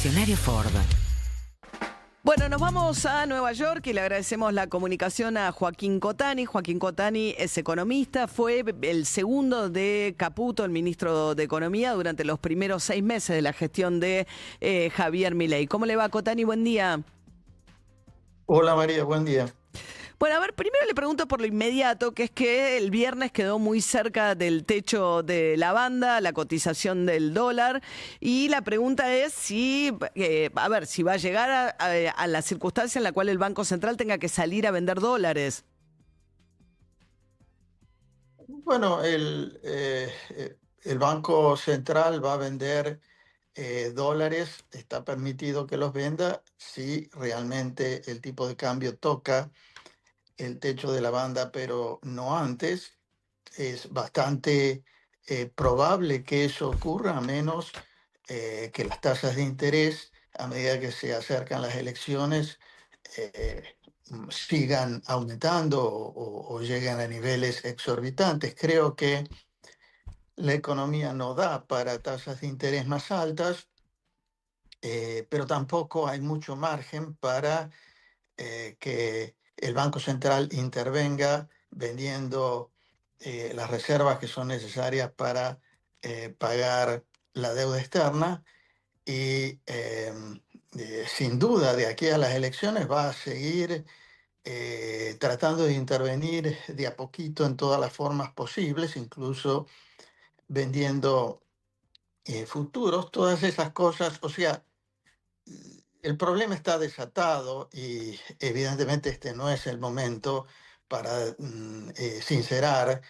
Concesionario Ford. Bueno, nos vamos a Nueva York y le agradecemos la comunicación a Joaquín Cotani. Joaquín Cotani es economista, fue el segundo de Caputo, el ministro de Economía, durante los primeros 6 meses de la gestión de Javier Milei. ¿Cómo le va, Cotani? Buen día. Hola María, buen día. Bueno, a ver, primero le pregunto por lo inmediato, que es que el viernes quedó muy cerca del techo de la banda, la cotización del dólar, y la pregunta es si, si va a llegar a la circunstancia en la cual el Banco Central tenga que salir a vender dólares. Bueno, el Banco Central va a vender dólares, está permitido que los venda si realmente el tipo de cambio toca el techo de la banda, pero no antes. Es bastante probable que eso ocurra, a menos que las tasas de interés, a medida que se acercan las elecciones, eh, sigan aumentando o lleguen a niveles exorbitantes. Creo que la economía no da para tasas de interés más altas, pero tampoco hay mucho margen para que el Banco Central intervenga vendiendo las reservas que son necesarias para pagar la deuda externa y sin duda de aquí a las elecciones va a seguir tratando de intervenir de a poquito en todas las formas posibles, incluso vendiendo futuros, todas esas cosas. O sea, el problema está desatado y evidentemente este no es el momento para sincerar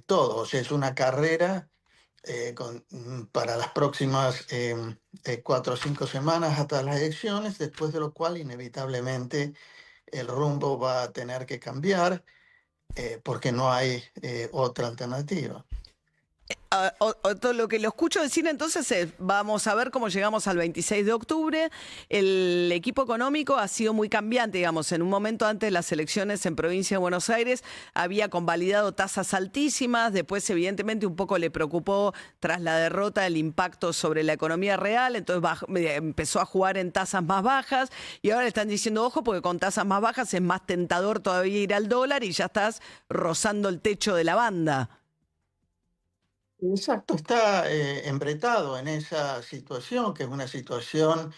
todo. O sea, es una carrera para las próximas 4 o 5 semanas hasta las elecciones, después de lo cual inevitablemente el rumbo va a tener que cambiar porque no hay otra alternativa. Todo lo que lo escucho decir entonces es, vamos a ver cómo llegamos al 26 de octubre. El equipo económico ha sido muy cambiante, digamos. En un momento antes de las elecciones en Provincia de Buenos Aires había convalidado tasas altísimas, después evidentemente un poco le preocupó tras la derrota el impacto sobre la economía real, entonces empezó a jugar en tasas más bajas y ahora le están diciendo, ojo, porque con tasas más bajas es más tentador todavía ir al dólar y ya estás rozando el techo de la banda. Exacto, está embretado en esa situación, que es una situación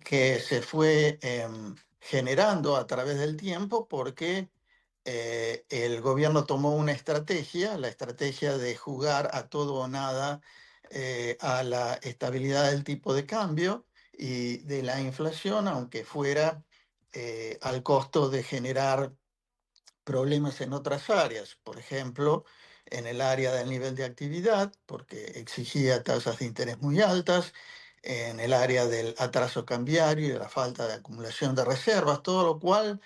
que se fue generando a través del tiempo porque el gobierno tomó una estrategia, la estrategia de jugar a todo o nada a la estabilidad del tipo de cambio y de la inflación, aunque fuera al costo de generar problemas en otras áreas, por ejemplo, en el área del nivel de actividad, porque exigía tasas de interés muy altas, en el área del atraso cambiario y de la falta de acumulación de reservas, todo lo cual,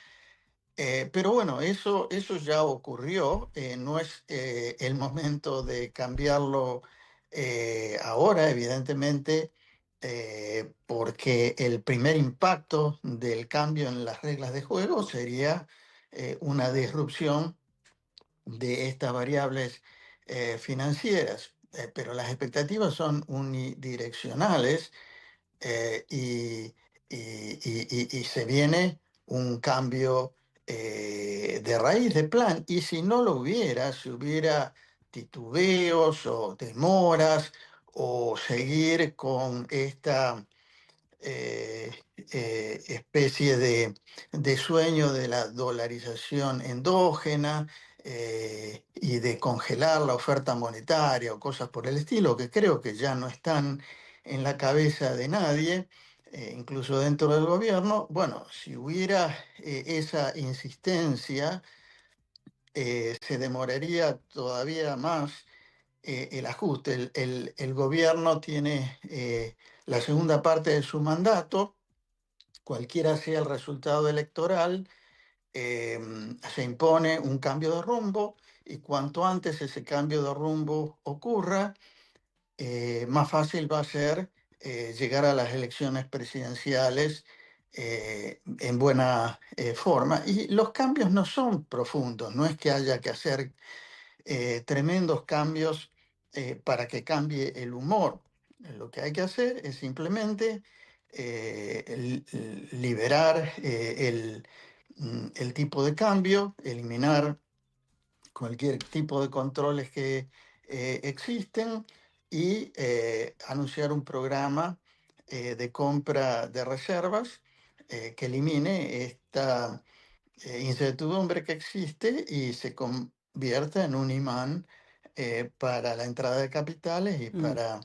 pero bueno, eso ya ocurrió, no es el momento de cambiarlo ahora, evidentemente. Porque el primer impacto del cambio en las reglas de juego sería una disrupción de estas variables financieras, pero las expectativas son unidireccionales y se viene un cambio de raíz de plan. Y si no lo hubiera, si hubiera titubeos o demoras o seguir con esta especie de sueño de la dolarización endógena y de congelar la oferta monetaria o cosas por el estilo, que creo que ya no están en la cabeza de nadie, incluso dentro del gobierno. Bueno, si hubiera esa insistencia, se demoraría todavía más el ajuste. El gobierno tiene la segunda parte de su mandato, cualquiera sea el resultado electoral, eh, se impone un cambio de rumbo y cuanto antes ese cambio de rumbo ocurra, más fácil va a ser llegar a las elecciones presidenciales en buena forma. Y los cambios no son profundos, no es que haya que hacer tremendos cambios para que cambie el humor. Lo que hay que hacer es simplemente liberar el tipo de cambio, eliminar cualquier tipo de controles que existen y anunciar un programa de compra de reservas que elimine esta incertidumbre que existe y se convierta en un imán para la entrada de capitales y Mm. para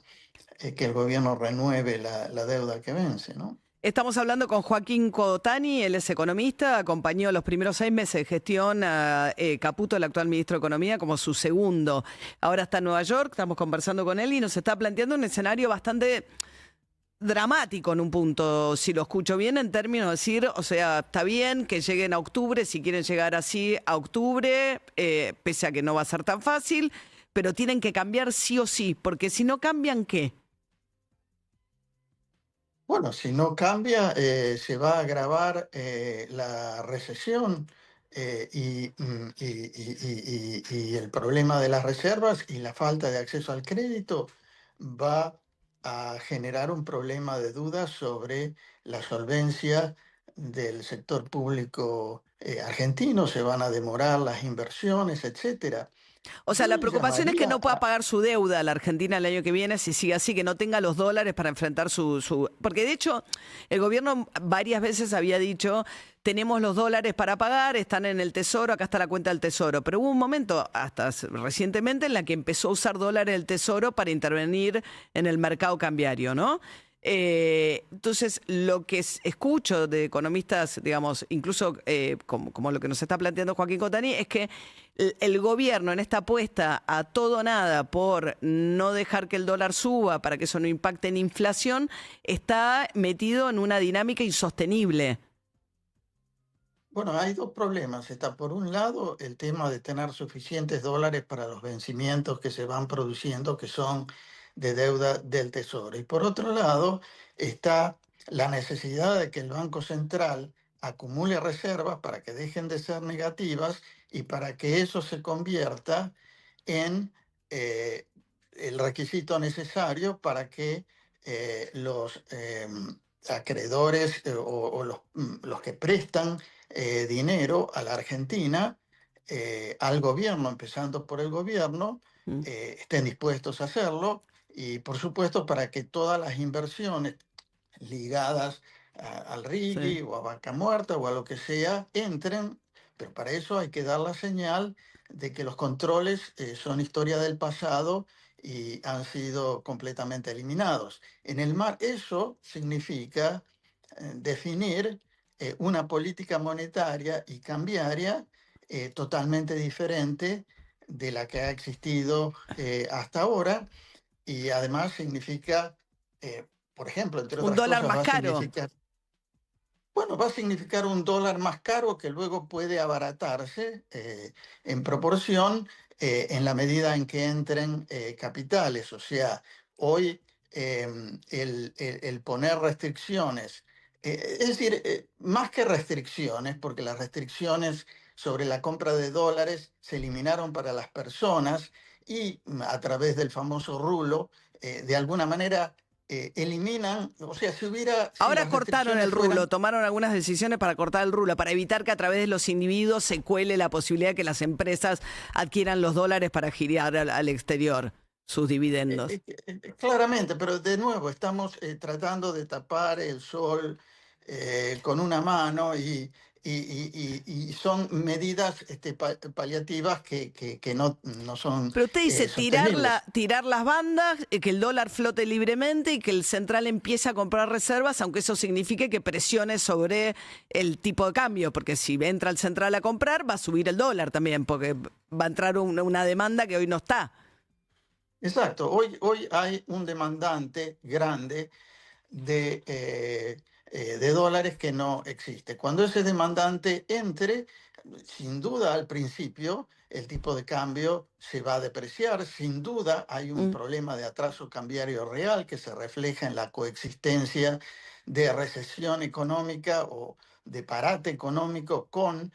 que el gobierno renueve la deuda que vence, ¿no? Estamos hablando con Joaquín Cotani, él es economista, acompañó los primeros 6 meses de gestión a Caputo, el actual ministro de Economía, como su segundo. Ahora está en Nueva York, estamos conversando con él y nos está planteando un escenario bastante dramático en un punto, si lo escucho bien, en términos de decir, o sea, está bien que lleguen a octubre, si quieren llegar así a octubre, pese a que no va a ser tan fácil, pero tienen que cambiar sí o sí, porque si no cambian, ¿qué? Bueno, si no cambia, se va a agravar la recesión y el problema de las reservas y la falta de acceso al crédito va a generar un problema de dudas sobre la solvencia del sector público argentino, se van a demorar las inversiones, etcétera. O sea, la Yo preocupación es que llamaría no pueda pagar su deuda a la Argentina el año que viene si sigue así, que no tenga los dólares para enfrentar su... Porque de hecho, el gobierno varias veces había dicho, tenemos los dólares para pagar, están en el tesoro, acá está la cuenta del tesoro. Pero hubo un momento, hasta recientemente, en la que empezó a usar dólares del tesoro para intervenir en el mercado cambiario, ¿no? Entonces, lo que escucho de economistas, digamos, incluso como lo que nos está planteando Joaquín Cotani, es que el gobierno en esta apuesta a todo o nada por no dejar que el dólar suba para que eso no impacte en inflación, está metido en una dinámica insostenible. Bueno, hay dos problemas. Está por un lado el tema de tener suficientes dólares para los vencimientos que se van produciendo, que son de deuda del Tesoro. Y por otro lado está la necesidad de que el Banco Central acumule reservas para que dejen de ser negativas y para que eso se convierta en el requisito necesario para que los acreedores o los que prestan dinero a la Argentina, al gobierno, empezando por el gobierno, Mm, estén dispuestos a hacerlo y por supuesto para que todas las inversiones ligadas al sí. RIGI o a Vaca Muerta o a lo que sea entren, pero para eso hay que dar la señal de que los controles son historia del pasado y han sido completamente eliminados. En el mar, eso significa definir una política monetaria y cambiaria totalmente diferente de la que ha existido hasta ahora y además significa, por ejemplo, entre Un otras dólar cosas, más caro. bueno, va a significar un dólar más caro que luego puede abaratarse en proporción en la medida en que entren capitales. O sea, hoy el poner restricciones, es decir, más que restricciones, porque las restricciones sobre la compra de dólares se eliminaron para las personas y a través del famoso rulo, de alguna manera eliminan, o sea, si Ahora las cortaron restricciones el rulo, fueran. tomaron algunas decisiones para cortar el rulo, para evitar que a través de los individuos se cuele la posibilidad de que las empresas adquieran los dólares para girar al exterior sus dividendos. Claramente, pero de nuevo estamos tratando de tapar el sol con una mano y son medidas paliativas que no son Pero usted dice sostenibles. tirar las bandas, que el dólar flote libremente y que el central empiece a comprar reservas, aunque eso signifique que presione sobre el tipo de cambio, porque si entra el central a comprar, va a subir el dólar también, porque va a entrar una demanda que hoy no está. Exacto, hoy hay un demandante grande de dólares que no existe. Cuando ese demandante entre, sin duda al principio el tipo de cambio se va a depreciar, sin duda hay un Mm. problema de atraso cambiario real que se refleja en la coexistencia de recesión económica o de parate económico con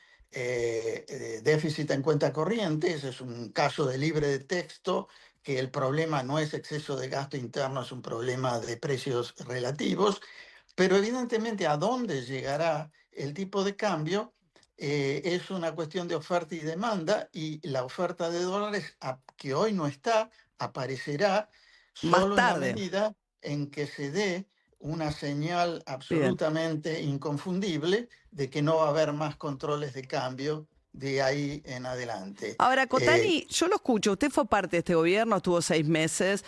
déficit en cuenta corriente. Ese es un caso de libre de texto que el problema no es exceso de gasto interno, es un problema de precios relativos. pero evidentemente a dónde llegará el tipo de cambio es una cuestión de oferta y demanda, y la oferta de dólares que hoy no está, aparecerá Más solo en la tarde. medida en que se dé una señal Bien. absolutamente inconfundible de que no va a haber más controles de cambio de ahí en adelante. Ahora, Eh, Cotani, yo lo escucho, usted fue parte de este gobierno, estuvo 6 meses,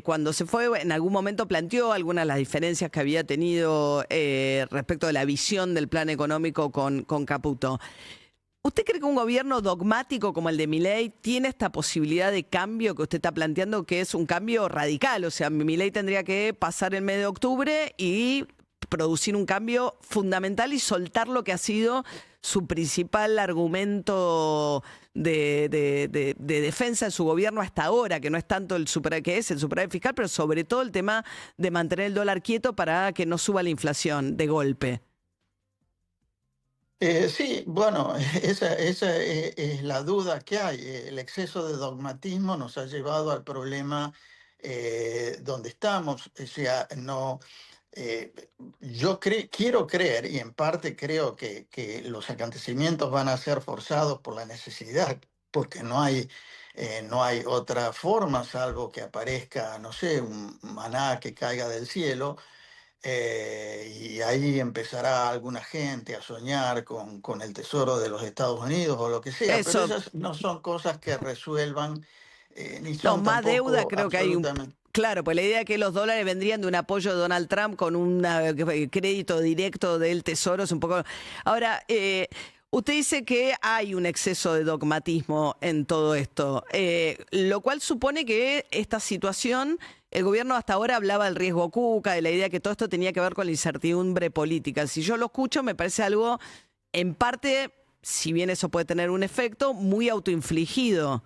cuando se fue, en algún momento planteó algunas de las diferencias que había tenido respecto de la visión del plan económico con Caputo. ¿Usted cree que un gobierno dogmático como el de Milei tiene esta posibilidad de cambio que usted está planteando, que es un cambio radical? O sea, Milei tendría que pasar el mes de octubre y producir un cambio fundamental y soltar lo que ha sido su principal argumento de defensa de su gobierno hasta ahora, que no es tanto que es el superávit fiscal, pero sobre todo el tema de mantener el dólar quieto para que no suba la inflación de golpe. Sí, bueno, esa es la duda que hay. El exceso de dogmatismo nos ha llevado al problema donde estamos. O sea, no, eh, quiero creer, y en parte creo que los acontecimientos van a ser forzados por la necesidad, porque no hay otra forma, salvo que aparezca, no sé, un maná que caiga del cielo. Y ahí empezará alguna gente a soñar con el tesoro de los Estados Unidos o lo que sea, pero Eso, esas no son cosas que resuelvan, ni no, son más deuda tampoco creo que hay un... absolutamente. Claro, pues la idea de que los dólares vendrían de un apoyo de Donald Trump con un crédito directo del Tesoro es un poco... Ahora, usted dice que hay un exceso de dogmatismo en todo esto, lo cual supone que esta situación, el gobierno hasta ahora hablaba del riesgo Cuca, de la idea que todo esto tenía que ver con la incertidumbre política. Si yo lo escucho, me parece algo, en parte, si bien eso puede tener un efecto, muy autoinfligido.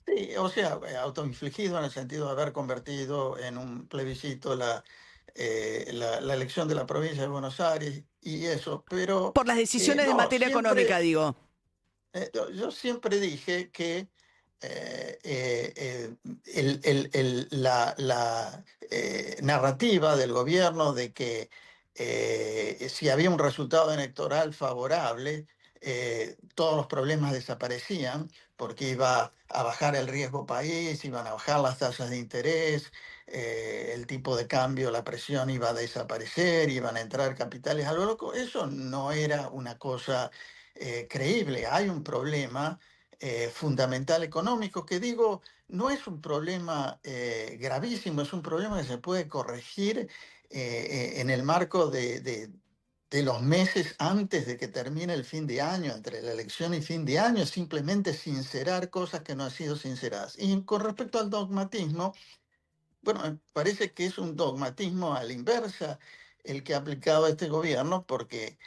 Sí, o sea, autoinfligido en el sentido de haber convertido en un plebiscito la elección de la provincia de Buenos Aires y eso, pero Por las decisiones de no, materia económica, siempre. digo. Yo siempre dije que la narrativa del gobierno de que si había un resultado electoral favorable, todos los problemas desaparecían porque iba a bajar el riesgo país, iban a bajar las tasas de interés, el tipo de cambio, la presión iba a desaparecer, iban a entrar capitales a lo loco. Eso no era una cosa creíble. Hay un problema fundamental económico que digo, no es un problema gravísimo, es un problema que se puede corregir en el marco de los meses antes de que termine el fin de año, entre la elección y fin de año, simplemente sincerar cosas que no han sido sinceradas. Y con respecto al dogmatismo, bueno, me parece que es un dogmatismo a la inversa el que ha aplicado este gobierno, porque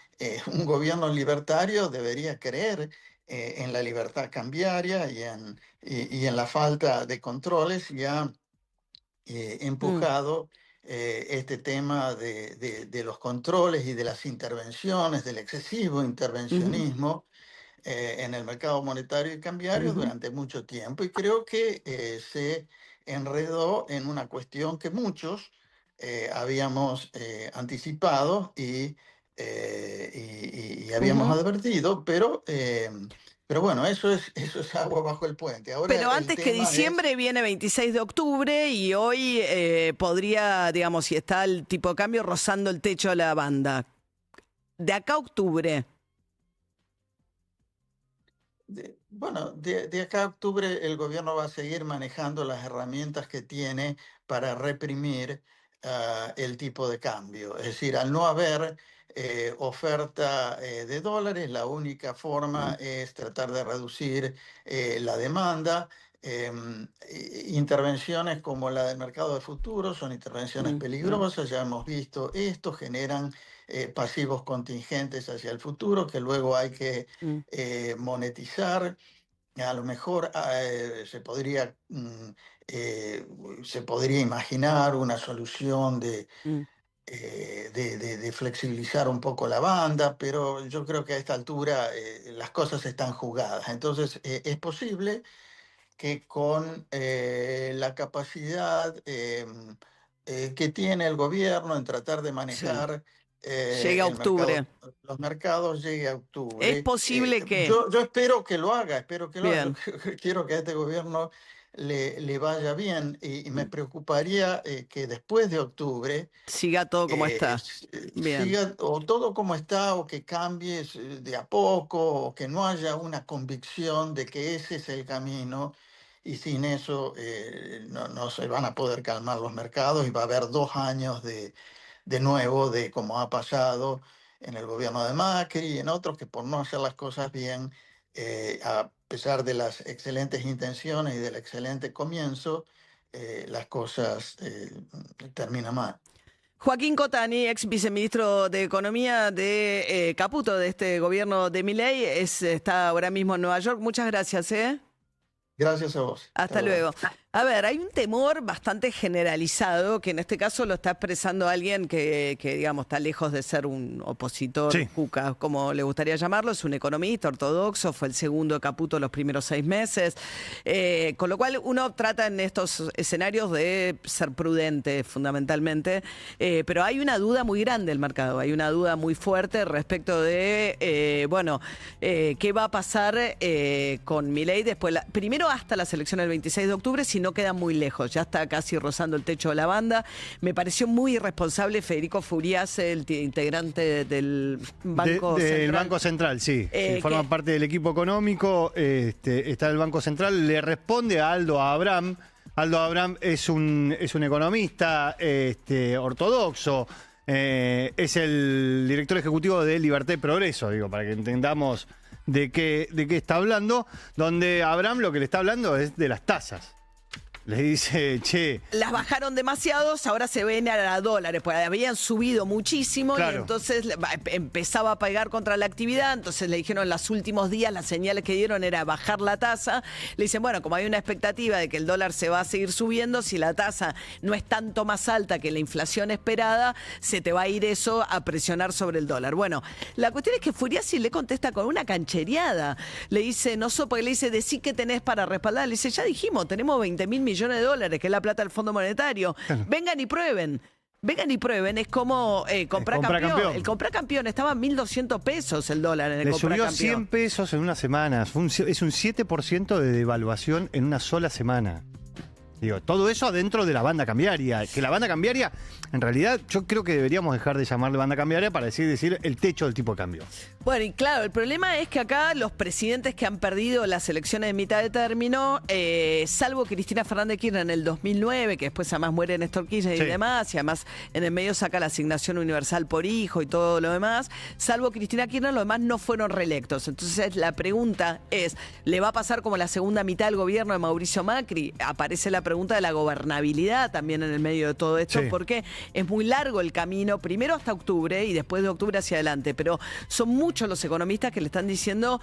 un gobierno libertario debería creer en la libertad cambiaria y en la falta de controles, y ha Mm, empujado este tema de los controles y de las intervenciones, del excesivo ujú, intervencionismo en el mercado monetario y cambiario ujú. durante mucho tiempo, y creo que se enredó en una cuestión que muchos habíamos anticipado y habíamos Ujú. advertido, pero bueno, eso es agua bajo el puente. Ahora Pero el antes que tema es. diciembre viene 26 de octubre y hoy podría, digamos, si está el tipo de cambio rozando el techo de la banda. De acá a octubre. Bueno, de acá a octubre el gobierno va a seguir manejando las herramientas que tiene para reprimir el tipo de cambio. Es decir, al no haber oferta de dólares, la única forma Mm, es tratar de reducir la demanda. Intervenciones como la del mercado de futuros son intervenciones mm, mm, peligrosas, ya hemos visto esto, generan pasivos contingentes hacia el futuro que luego hay que mm, monetizar. A lo mejor eh, se podría imaginar una solución mm. de flexibilizar un poco la banda, pero yo creo que a esta altura las cosas están jugadas. Entonces, es posible que con la capacidad que tiene el gobierno en tratar de Sí. manejar Llega el mercado, octubre. los mercados llegue a Es octubre. posible que... Yo espero que lo haga, espero que lo haga. Yo Bien, quiero que a este gobierno le vaya bien y me preocuparía que después de octubre siga todo como está. Bien. siga o todo como está o que cambie de a poco o que no haya una convicción de que ese es el camino y sin eso no se van a poder calmar los mercados y va a haber 2 años de nuevo de como ha pasado en el gobierno de Macri y en otros que por no hacer las cosas bien, a pesar de las excelentes intenciones y del excelente comienzo, las cosas terminan mal. Joaquín Cotani, ex viceministro de Economía de Caputo, de este gobierno de Milei, está ahora mismo en Nueva York. Muchas gracias, ¿eh? Gracias a vos. Hasta Hasta luego. luego. A ver, hay un temor bastante generalizado que en este caso lo está expresando alguien que digamos, está lejos de ser un opositor, Sí. cuca, como le gustaría llamarlo, es un economista ortodoxo, fue el segundo de Caputo los primeros 6 meses, con lo cual uno trata en estos escenarios de ser prudente fundamentalmente, pero hay una duda muy grande del mercado, hay una duda muy fuerte respecto de, qué va a pasar con Milei después, primero hasta las elecciones del 26 de octubre, si no queda muy lejos, ya está casi rozando el techo de la banda. Me pareció muy irresponsable Federico Furiase, el integrante del Banco Del Central. Banco Central, sí. Sí, forma que- parte del equipo económico, está el Banco Central, le responde a Aldo Abraham. Aldo Abraham es un economista ortodoxo, es el director ejecutivo de Libertad y Progreso, digo, para que entendamos de qué está hablando, donde Abraham lo que le está hablando es de las tasas. Le dice, che, Las bajaron demasiado, ahora se ven a dólares, porque habían subido muchísimo y Claro. entonces empezaba a pegar contra la actividad, entonces le dijeron en los últimos días, las señales que dieron era bajar la tasa. Le dicen, bueno, como hay una expectativa de que el dólar se va a seguir subiendo, si la tasa no es tanto más alta que la inflación esperada, se te va a ir eso a presionar sobre el dólar. Bueno, la cuestión es que Furiasi le contesta con una canchereada. Le dice, porque le dice, decí que tenés para respaldar. Le dice, ya dijimos, tenemos 20.000 millones de dólares, que es la plata del Fondo Monetario. Vengan y prueben. Vengan y prueben, es como comprar comprar campeón. campeón. El comprar campeón estaba a 1.200 pesos el dólar en el le comprar subió campeón. 100 pesos en una semana. Es un 7% de devaluación en una sola semana. Digo, todo eso adentro de la banda cambiaria. Que la banda cambiaria, en realidad, yo creo que deberíamos dejar de llamarle banda cambiaria para decir el techo del tipo de cambio. Bueno, y claro, el problema es que acá los presidentes que han perdido las elecciones de mitad de término, salvo Cristina Fernández de Kirchner en el 2009, que después además muere Néstor Kirchner Sí. y demás, y además en el medio saca la asignación universal por hijo y todo lo demás, salvo Cristina Kirchner, los demás no fueron reelectos. Entonces la pregunta es, ¿le va a pasar como la segunda mitad del gobierno de Mauricio Macri? Aparece la pregunta de la gobernabilidad también en el medio de todo esto, Sí. porque es muy largo el camino, primero hasta octubre y después de octubre hacia adelante, pero son muchos los economistas que le están diciendo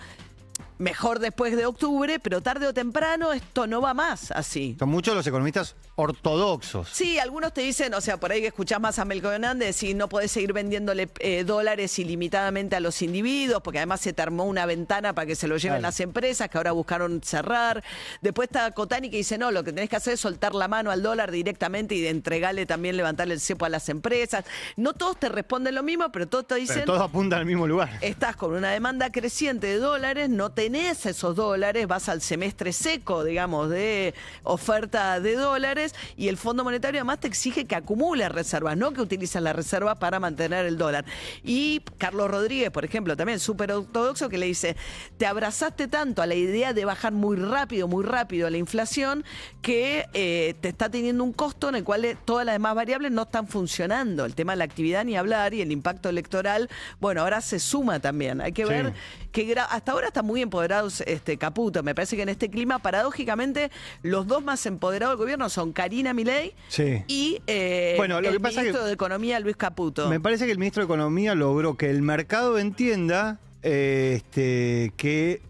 mejor después de octubre, pero tarde o temprano esto no va más así. Son muchos los economistas ortodoxos. Sí, algunos te dicen, o sea, por ahí que escuchás más a Melco Hernández, si no podés seguir vendiéndole dólares ilimitadamente a los individuos, porque además se te armó una ventana para que se lo lleven Claro. las empresas, que ahora buscaron cerrar. Después está Cotani que dice, no, lo que tenés que hacer es soltar la mano al dólar directamente y de entregarle también, levantarle el cepo a las empresas. No todos te responden lo mismo, pero todos te dicen... Pero todos apuntan al mismo lugar. Estás con una demanda creciente de dólares, no tenés esos dólares, vas al semestre seco, digamos, de oferta de dólares y el Fondo Monetario además te exige que acumules reservas, no que utilices la reserva para mantener el dólar. Y Carlos Rodríguez, por ejemplo, también súper ortodoxo, que le dice, te abrazaste tanto a la idea de bajar muy rápido la inflación, que te está teniendo un costo en el cual todas las demás variables no están funcionando. El tema de la actividad ni hablar y el impacto electoral, bueno, ahora se suma también. Hay que Sí. ver que hasta ahora están muy empoderados Caputo. Me parece que en este clima, paradójicamente, los dos más empoderados del gobierno son Karina Milei Sí. y Bueno, lo el que pasa ministro que de Economía, Luis Caputo. me parece que el ministro de Economía logró que el mercado entienda que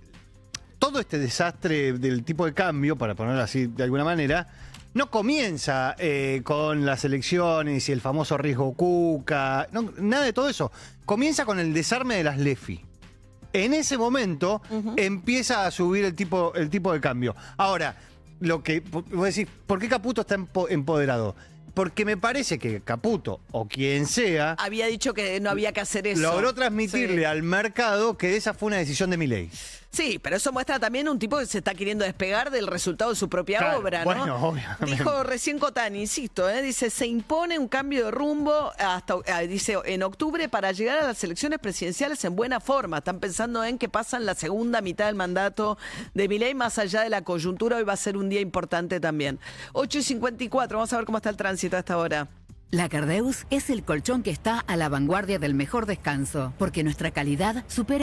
todo este desastre del tipo de cambio, para ponerlo así de alguna manera, no comienza con las elecciones y el famoso riesgo Cuca, no, nada de todo eso. Comienza con el desarme de las LEFI. En ese momento empieza a subir el tipo de cambio. Ahora, lo que vos decís, ¿por qué Caputo está empoderado? porque me parece que Caputo, o quien sea, Había dicho que no había que hacer eso. logró transmitirle Sí. al mercado que esa fue una decisión de Milei. Sí, pero eso muestra también un tipo que se está queriendo despegar del resultado de su propia Claro, obra, ¿no? bueno, obviamente. Dijo recién Cotani, insisto, dice, se impone un cambio de rumbo dice, en octubre para llegar a las elecciones presidenciales en buena forma. Están pensando en que pasan la segunda mitad del mandato de Milei, más allá de la coyuntura, hoy va a ser un día importante también. 8:54, vamos a ver cómo está el tránsito a esta hora. La Cardeus es el colchón que está a la vanguardia del mejor descanso, porque nuestra calidad supera